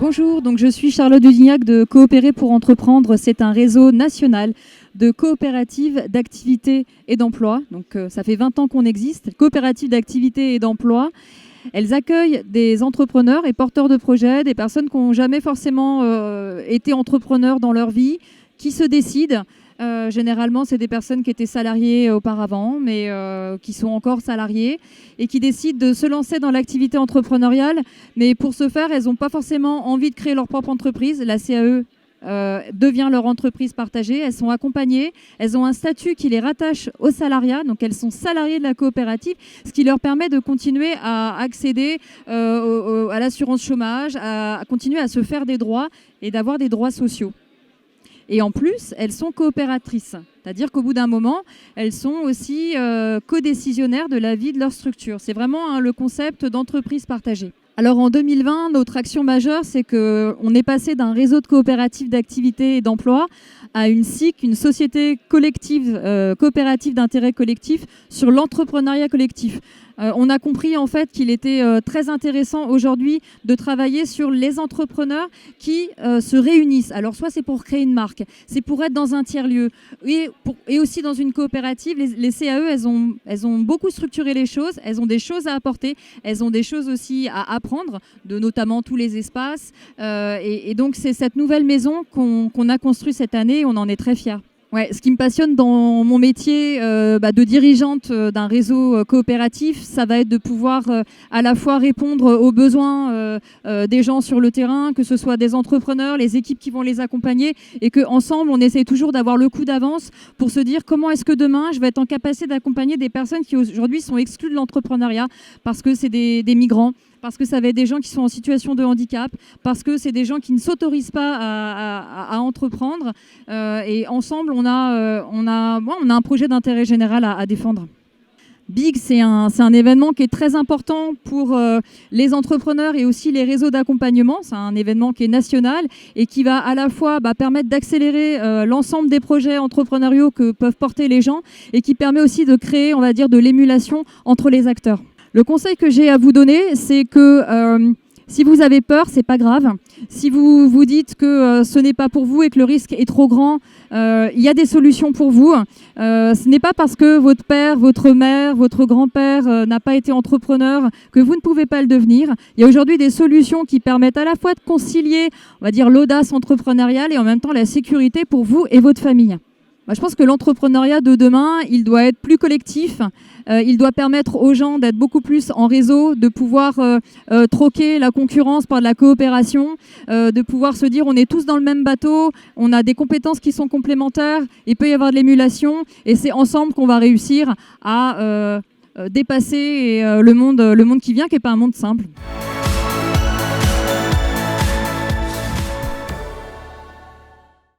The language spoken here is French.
Bonjour, donc je suis Charlotte Dudignac de Coopérer pour entreprendre. C'est un réseau national de coopératives d'activité et d'emploi. Donc ça fait 20 ans qu'on existe. Coopératives d'activité et d'emploi. Elles accueillent des entrepreneurs et porteurs de projets, des personnes qui n'ont jamais forcément été entrepreneurs dans leur vie, qui se décident. Généralement, c'est des personnes qui étaient salariées auparavant, mais qui sont encore salariées et qui décident de se lancer dans l'activité entrepreneuriale. Mais pour ce faire, elles n'ont pas forcément envie de créer leur propre entreprise. La CAE devient leur entreprise partagée. Elles sont accompagnées. Elles ont un statut qui les rattache au salariat. Donc, elles sont salariées de la coopérative, ce qui leur permet de continuer à accéder à l'assurance chômage, à continuer à se faire des droits et d'avoir des droits sociaux. Et en plus, elles sont coopératrices, c'est-à-dire qu'au bout d'un moment, elles sont aussi codécisionnaires de la vie de leur structure. C'est vraiment le concept d'entreprise partagée. Alors en 2020, notre action majeure, c'est qu'on est passé d'un réseau de coopératives d'activité et d'emploi à une SIC, une société collective, coopérative d'intérêt collectif, sur l'entrepreneuriat collectif. On a compris en fait qu'il était très intéressant aujourd'hui de travailler sur les entrepreneurs qui se réunissent. Alors soit c'est pour créer une marque, c'est pour être dans un tiers-lieu et aussi dans une coopérative. Les CAE, elles ont beaucoup structuré les choses, elles ont des choses à apporter, elles ont des choses aussi à apprendre, de notamment tous les espaces. Et donc c'est cette nouvelle maison qu'on a construite cette année et on en est très fiers. Ouais, ce qui me passionne dans mon métier de dirigeante d'un réseau coopératif, ça va être de pouvoir à la fois répondre aux besoins des gens sur le terrain, que ce soit des entrepreneurs, les équipes qui vont les accompagner, et qu'ensemble, on essaye toujours d'avoir le coup d'avance pour se dire comment est-ce que demain, je vais être en capacité d'accompagner des personnes qui aujourd'hui sont exclues de l'entrepreneuriat parce que c'est des migrants, parce que ça va être des gens qui sont en situation de handicap, parce que c'est des gens qui ne s'autorisent pas à entreprendre. Et ensemble, on a un projet d'intérêt général à défendre. Big, c'est un événement qui est très important pour les entrepreneurs et aussi les réseaux d'accompagnement. C'est un événement qui est national et qui va à la fois permettre d'accélérer l'ensemble des projets entrepreneuriaux que peuvent porter les gens et qui permet aussi de créer, on va dire, de l'émulation entre les acteurs. Le conseil que j'ai à vous donner, c'est que si vous avez peur, c'est pas grave. Si vous vous dites que ce n'est pas pour vous et que le risque est trop grand, il y a des solutions pour vous. Ce n'est pas parce que votre père, votre mère, votre grand-père n'a pas été entrepreneur que vous ne pouvez pas le devenir. Il y a aujourd'hui des solutions qui permettent à la fois de concilier, on va dire, l'audace entrepreneuriale et en même temps la sécurité pour vous et votre famille. Je pense que l'entrepreneuriat de demain, il doit être plus collectif, il doit permettre aux gens d'être beaucoup plus en réseau, de pouvoir troquer la concurrence par de la coopération, de pouvoir se dire on est tous dans le même bateau, on a des compétences qui sont complémentaires, il peut y avoir de l'émulation et c'est ensemble qu'on va réussir à dépasser le monde qui vient, qui n'est pas un monde simple.